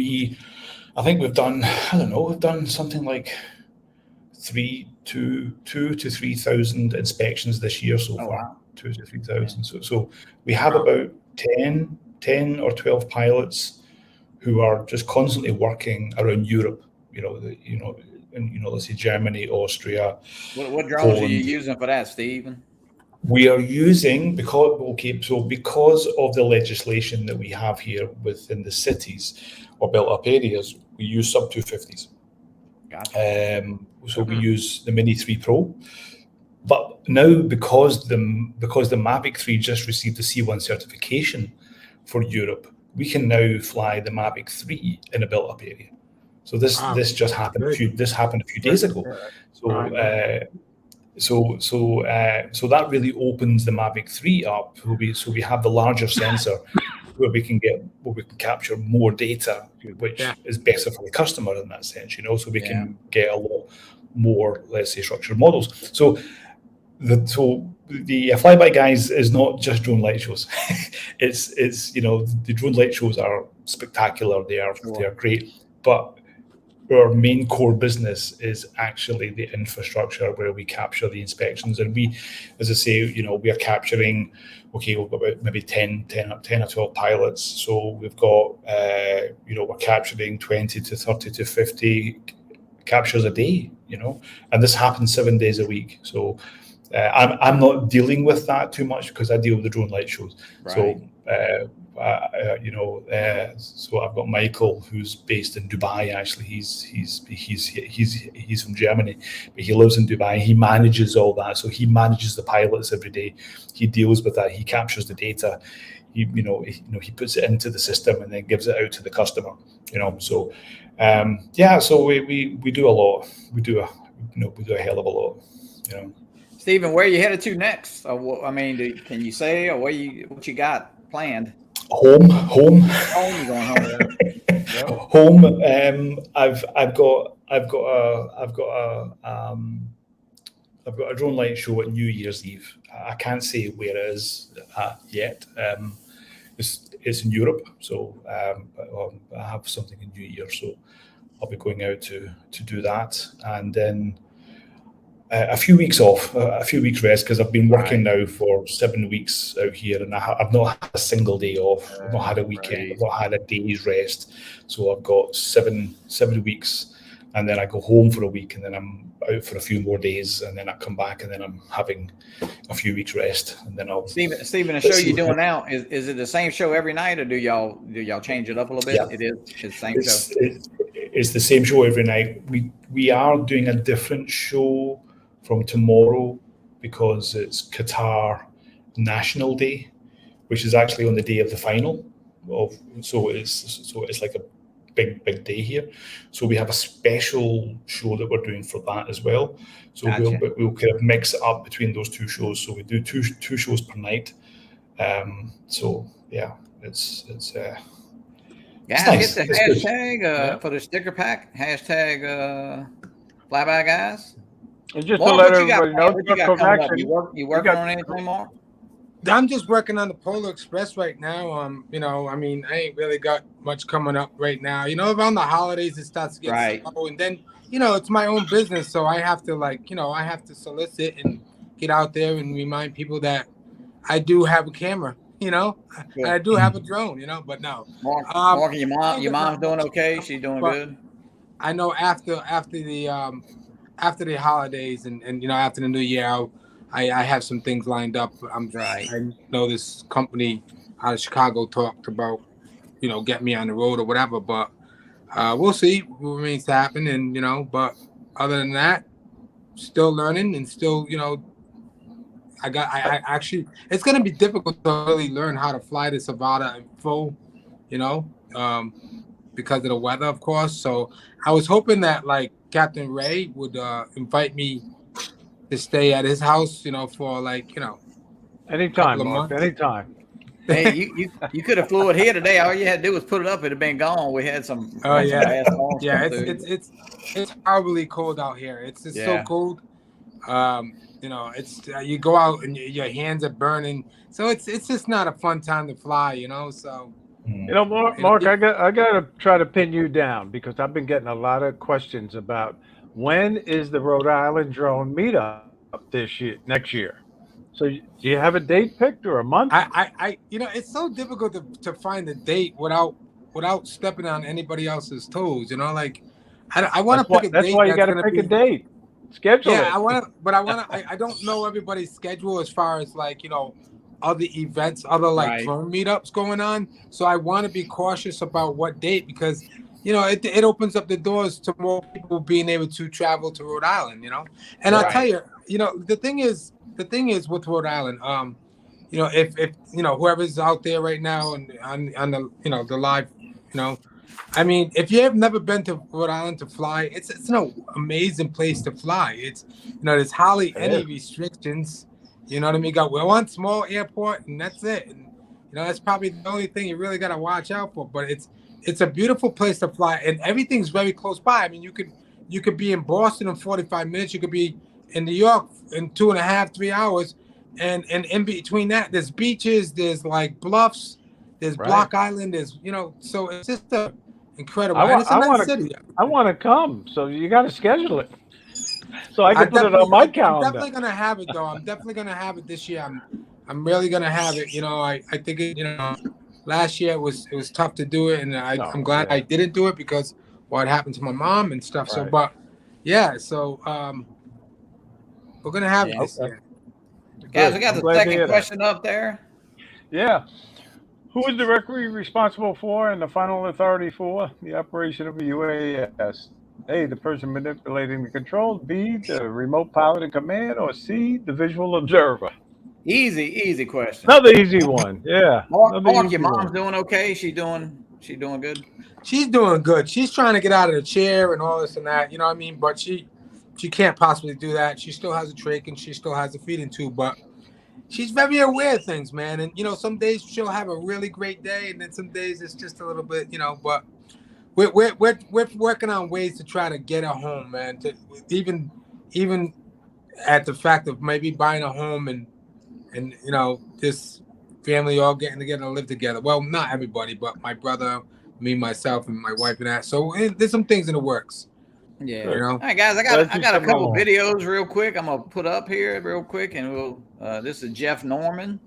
I think we've done, we've done something like 2,000 to 3,000 inspections this year so far. Wow. 2,000 to 3,000. So we have about 10 or 12 pilots who are just constantly working around Europe. Let's say Germany, Austria. What drones Poland. Are you using for that, Stephen? We are using, because of the legislation that we have here within the cities or built up areas, we use sub 250s. Gotcha. So we use the Mini 3 Pro. But now, because the Mavic 3 just received the C1 certification for Europe, we can now fly the Mavic 3 in a built up area. So this just happened. This happened a few days ago. So that really opens the Mavic 3 up. So we have the larger sensor where we can capture more data, which is better for the customer in that sense. You know, so we can get a lot more, let's say, structured models. So the Flyby Guys is not just drone light shows. it's the drone light shows are spectacular. They are great, but our main core business is actually the infrastructure where we capture the inspections. And we, as I say, we are capturing, we've got about maybe 10 or 12 pilots. So we've got, we're capturing 20 to 30 to 50 captures a day, and this happens 7 days a week. So I'm not dealing with that too much because I deal with the drone light shows. Right. So so I've got Michael, who's based in Dubai. Actually, he's from Germany, but he lives in Dubai. He manages all that, so he manages the pilots every day. He deals with that. He captures the data. He puts it into the system and then gives it out to the customer. So so we do a lot. We do a hell of a lot. Stephen, where are you headed to next? I mean, can you say, or what you got planned? Home. Home, you going home? Yeah. Home. I've got a drone light show at New Year's Eve. I can't say where it is yet. It's in Europe, so I have something in New Year, so I'll be going out to do that, and then a few weeks off, a few weeks rest, because I've been working now for 7 weeks out here, and I've not had a single day off. I've not had a weekend. I've not had a day's rest. So I've got seven weeks, and then I go home for a week, and then I'm out for a few more days, and then I come back, and then I'm having a few weeks rest, and then I'll. Stephen, the show you're doing now, is it the same show every night, or do y'all change it up a little bit? Yeah. It's the same show. It's the same show every night. We are doing a different show from tomorrow because it's Qatar National Day, which is actually on the day of the final. So it's like a big day here. So we have a special show that we're doing for that as well. So Gotcha. we'll kind of mix it up between those two shows. So we do two shows per night. So yeah, it's Guys, nice. hit the hashtag for the sticker pack. Hashtag Flyby Guys. And just Mark, to let what you got everybody know, planned? What you got coming up? You working got- on anything, Mark? I'm just working on the Polar Express right now. I mean, I ain't really got much coming up right now. Around the holidays it starts to get slow, and then it's my own business, so I have to I have to solicit and get out there and remind people that I do have a camera. And I do have a drone. But no. Mark, and your mom's doing okay. She's doing good. I know after the holidays and after the new year, I have some things lined up. I know this company out of Chicago talked about, get me on the road or whatever, but we'll see what remains to happen. And, but other than that, still learning and still, I actually, it's going to be difficult to really learn how to fly this Avata in full, because of the weather, of course. So I was hoping that CaptainRay would invite me to stay at his house, for anytime, Mark, anytime. Hey, you could have flew it here today. All you had to do was put it up. It'd have been gone. We had some. It's horribly cold out here. It's just so cold. It's you go out and your hands are burning. So it's just not a fun time to fly. So. Mark, I got to try to pin you down because I've been getting a lot of questions about when is the Rhode Island drone meetup next year. So do you have a date picked or a month? I it's so difficult to find a date without stepping on anybody else's toes. I want to pick a date. That's why you got to pick a date. Schedule it. Yeah, I don't know everybody's schedule as far as other events, other drone meetups going on. So I want to be cautious about what date because, it opens up the doors to more people being able to travel to Rhode Island, And I'll tell you, the thing is with Rhode Island, if whoever's out there right now and on the, the live, I mean, if you have never been to Rhode Island to fly, it's an amazing place to fly. It's, there's hardly any restrictions. You know what I mean? Got one small airport and that's it. And, that's probably the only thing you really got to watch out for. But it's a beautiful place to fly, and everything's very close by. I mean, you could be in Boston in 45 minutes. You could be in New York in 2.5, 3 hours, and in between that, there's beaches, there's bluffs, there's Block Island, there's so it's just incredible. I want to come, so you got to schedule it. So I can put it on my calendar. I'm definitely gonna have it though. I'm definitely gonna have it this year. I'm really gonna have it. I think last year it was tough to do it, and I'm glad I didn't do it because what happened to my mom and stuff. So, but yeah, so we're gonna have it this year. Guys, Good. we got I'm the glad to hear second that. question up there. Yeah. Who is the referee responsible for and the final authority for the operation of a UAS? A, the person manipulating the controls. B, the remote pilot in command. Or C, the visual observer. Easy question. Another easy one. Yeah. Another Mark, easy your mom's one. doing okay? She doing good? She's doing good. She's trying to get out of the chair and all this and that. You know what I mean? But she can't possibly do that. She still has a trach and she still has a feeding tube. But she's very aware of things, man. And some days she'll have a really great day, and then some days it's just a little bit, But we're working on ways to try to get her home, man. To even at the fact of maybe buying a home and this family all getting together to live together. Well, not everybody, but my brother, me, myself, and my wife and that. So there's some things in the works. Yeah. Good. All right, guys. I Glad got she's a coming couple along. videos real quick. I'm gonna put up here real quick, and we'll. This is Jeff Norman.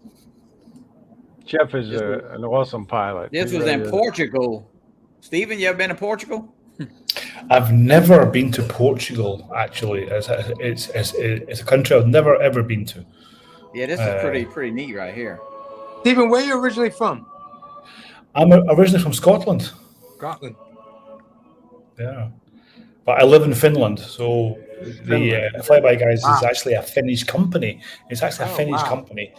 Jeff is an awesome pilot. This He was really in is. Portugal. Stephen, you ever been to Portugal? I've never been to Portugal. Actually, it's a country I've never ever been to. Yeah, this is pretty neat right here. Stephen, where are you originally from? I'm originally from Scotland. Scotland. Yeah, but I live in Finland. So the Flyby Guys is actually a Finnish company. It's actually a Finnish company.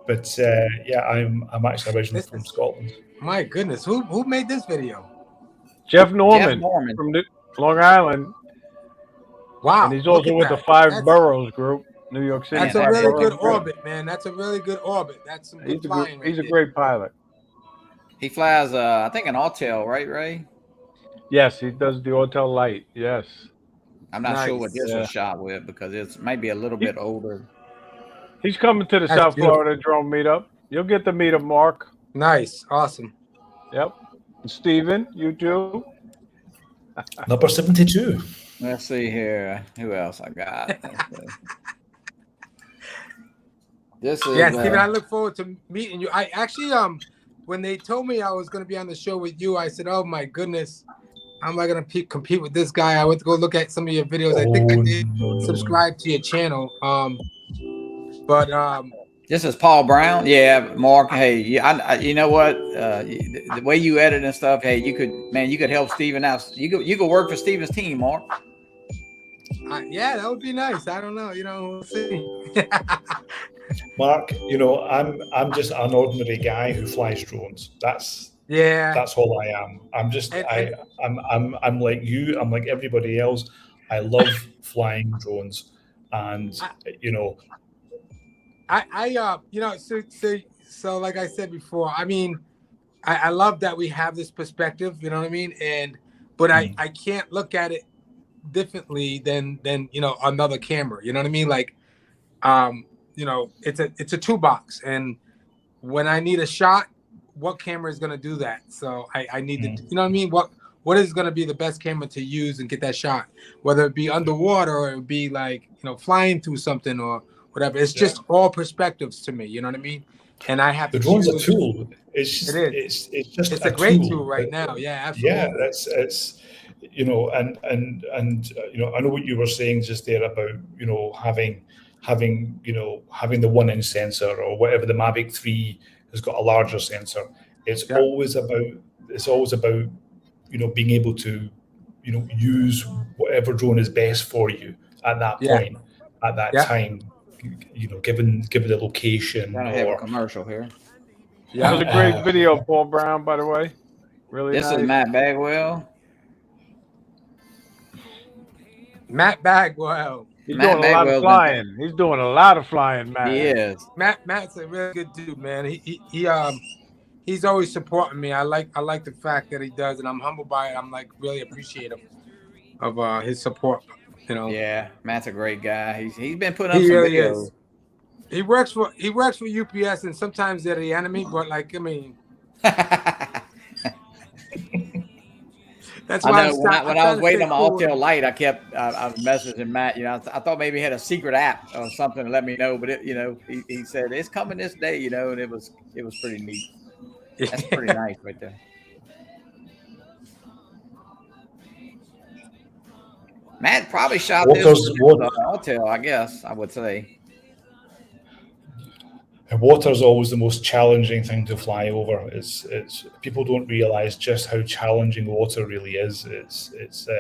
But yeah, I'm actually originally from Scotland. My goodness, who made this video? Jeff Norman from Long Island. Wow. And he's also with the Five Boroughs group, New York City. That's a really good orbit, man. That's a really good orbit. That's some good flying. He's a great pilot. He flies, I think, an Autel, right, Ray? Yes, he does the Autel Light. Yes. I'm not sure what this was shot with because it's maybe a little bit older. He's coming to the South Florida drone meetup. You'll get to meet him, Mark. Nice. Awesome. Yep. And Stephen, you too. Number 72. Let's see here. Who else I got? This is Stephen, I look forward to meeting you. I actually when they told me I was going to be on the show with you, I said, "Oh my goodness, how am I going to compete with this guy?" I went to go look at some of your videos. I think I did subscribe to your channel. But this is Paul Brown. Yeah, Mark. Hey, you know what? The way you edit and stuff. Hey, you could help Steven out. You could work for Steven's team, Mark. Yeah, that would be nice. I don't know. We'll see. Mark, I'm just an ordinary guy who flies drones. That's all I am. I'm just I'm like you. I'm like everybody else. I love flying drones, and so like I said before, I mean, I love that we have this perspective, you know what I mean? But I can't look at it differently than another camera, you know what I mean? Like, it's a toolbox, and when I need a shot, what camera is going to do that? So I need to, you know what I mean? What is going to be the best camera to use and get that shot, whether it be underwater or it be like, flying through something or whatever. It's just all perspectives to me. You know what I mean? And I have the drone's a tool. It's a great tool right now. Yeah, absolutely. Yeah, it's and I know what you were saying just there about having the 1-inch sensor or whatever. The Mavic 3 has got a larger sensor. It's always about being able to use whatever drone is best for you at that point, at that time. Given the location. I have a commercial here. That was a great video, Paul Brown, by the way. Really nice. This is Matt Bagwell. Matt Bagwell. He's doing a lot of flying. He's doing a lot of flying, Matt. He is. Matt's a really good dude, man. He's always supporting me. I like the fact that he does, and I'm humbled by it. I'm like really appreciative of his support. Yeah, Matt's a great guy. He's been putting up some really videos. Is. He works for UPS, and sometimes they're the enemy, but like I mean, that's why when I was waiting on my Autel Light, I was messaging Matt. I thought maybe he had a secret app or something to let me know, but he said it's coming this day, and it was pretty neat. That's pretty nice right there. Matt probably shot this with Autel, I guess I would say. water's always the most challenging thing to fly over. It's people don't realize just how challenging water really is.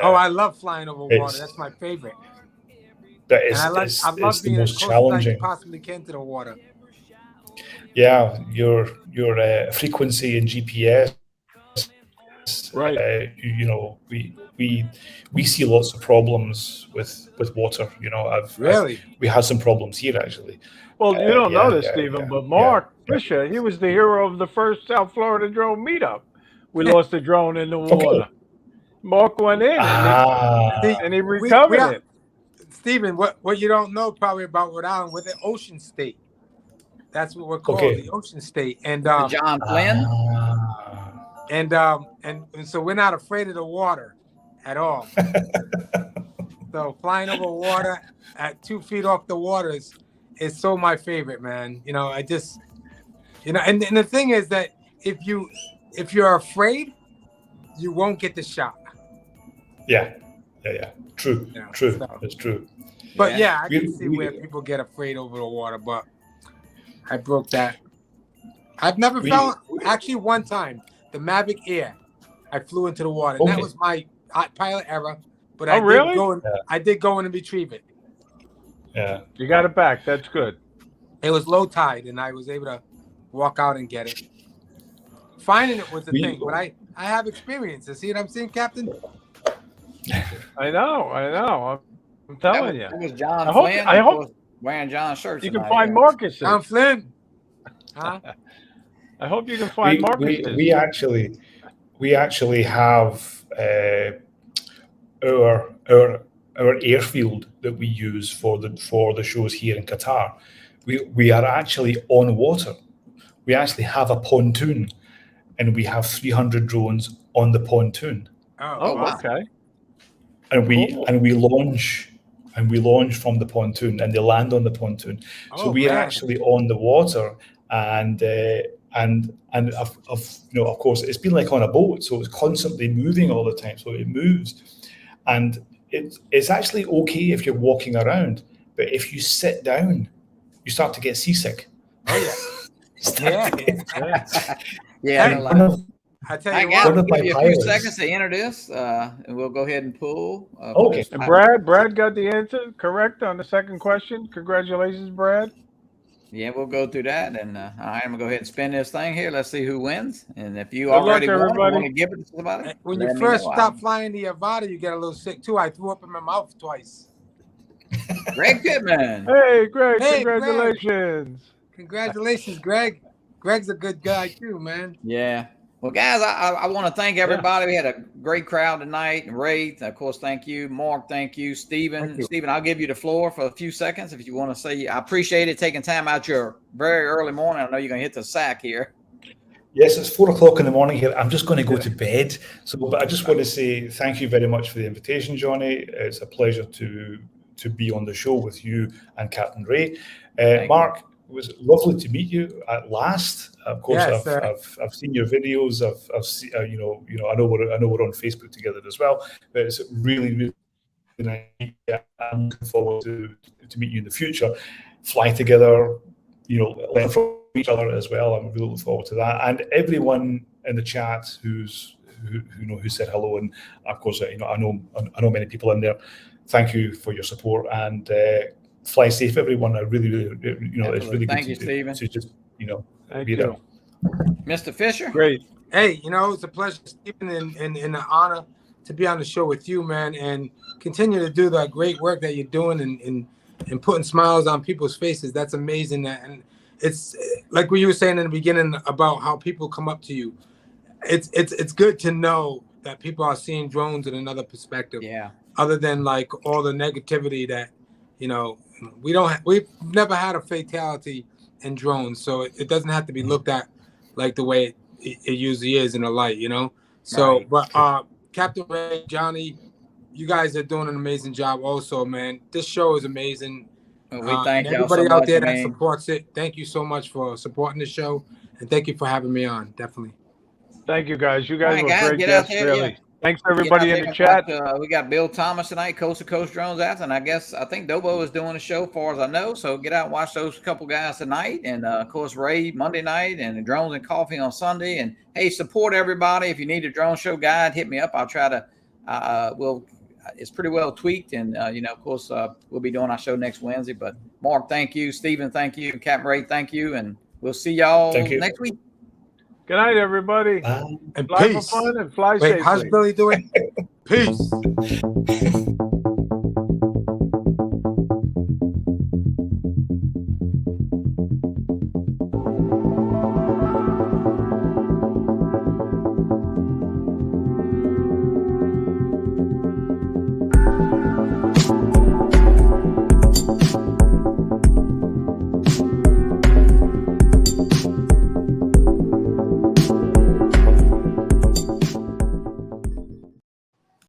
I love flying over water. That's my favorite. But I love it's the being as most close as I challenging. possibly can to the water. Yeah, your frequency and GPS. Right. We see lots of problems with water. We had some problems here actually. Well, you don't know this, yeah, Stephen, yeah, but Mark yeah. Fisher, he was the hero of the first South Florida drone meetup. We lost a drone in the water. Okay. Mark went in and he recovered it. Stephen, what you don't know probably about Rhode Island, we're the Ocean State. That's what we're called, the Ocean State. And John Flynn. And so we're not afraid of the water at all. So flying over water at 2 feet off the water is so my favorite, man. I just, and the thing is that if you're afraid, you won't get the shot. Yeah. True. So, it's true. But I can see where people get afraid over the water, but I broke that. I've never felt, actually one time, the Mavic Air, I flew into the water. And that was my pilot error, but I did go in and retrieve it. Yeah. You got it back. That's good. It was low tide, and I was able to walk out and get it. Finding it was the thing, but I have experience. You see what I'm saying, Captain? I know. I'm telling you. It was John Flynn. I hope wearing John's shirt. You can find Marcus. John Flynn. Huh? I hope you can find Marcus. We actually have our airfield that we use for the shows here in Qatar. We are actually on water. We actually have a pontoon, and we have 300 drones on the pontoon. Oh, wow. Okay. And we launch from the pontoon, and they land on the pontoon. So we are actually on the water, and of course it's been like on a boat, so it's constantly moving all the time. So it moves, and it's actually okay if you're walking around, but if you sit down, you start to get seasick. Oh yeah. Yeah. I tell you what, what, give you a few seconds to enter this, and we'll go ahead and pull. Okay. And Brad got the answer correct on the second question. Congratulations, Brad. Yeah, we'll go through that, and I'm gonna go ahead and spin this thing here. Let's see who wins. And if you already want to give it to somebody, when you first stop flying the Avata, you get a little sick too. I threw up in my mouth twice. Greg Pittman. Hey, Greg! Congratulations! Congratulations, Greg. Greg's a good guy too, man. Yeah. Well, guys, I want to thank everybody. We had a great crowd tonight. Ray, of course, thank you. Mark, thank you. Stephen, I'll give you the floor for a few seconds if you want to say. I appreciate it taking time out your very early morning. I know you're going to hit the sack here. Yes, it's 4 o'clock in the morning here. I'm just going to go to bed. But I just want to say thank you very much for the invitation, Johnny. It's a pleasure to be on the show with you and Captain Ray. Mark, it was lovely to meet you at last. Of course, yes, I've seen your videos. I've seen, I know we're on Facebook together as well. But it's really, really nice. I'm looking forward to meet you in the future. Fly together, learn from each other as well. I'm really looking forward to that. And everyone in the chat who said hello, and of course, I know many people in there. Thank you for your support, and fly safe, everyone. I really, it's really thank good you, to just, thank be you. there. Mr. Fisher. Great. Hey, it's a pleasure, Stephen, and an honor to be on the show with you, man, and continue to do the great work that you're doing and putting smiles on people's faces. That's amazing. And it's like what you were saying in the beginning about how people come up to you. It's good to know that people are seeing drones in another perspective. Yeah. Other than like all the negativity that, we've never had a fatality in drones, so it doesn't have to be looked at like the way it usually is in the light, So, right. But Captain Ray, Johnny, you guys are doing an amazing job also, man. This show is amazing. Well, we thank everybody out there that supports it. Thank you so much for supporting the show, and thank you for having me on. Definitely. Thank you, guys. You guys were great guests, really. Thanks everybody in the chat. We got Bill Thomas tonight, Coast to Coast Drones out, and I think Dobo is doing a show, as far as I know. So get out and watch those couple guys tonight, and of course Ray Monday night, and Drones and Coffee on Sunday. And hey, support everybody. If you need a drone show guide, hit me up. I'll try to. It's pretty well tweaked, and of course we'll be doing our show next Wednesday. But Mark, thank you. Stephen, thank you. CaptainRay, thank you, and we'll see y'all next week. Good night, everybody. And Fly peace. for fun and fly safely. How's Billy doing? Peace.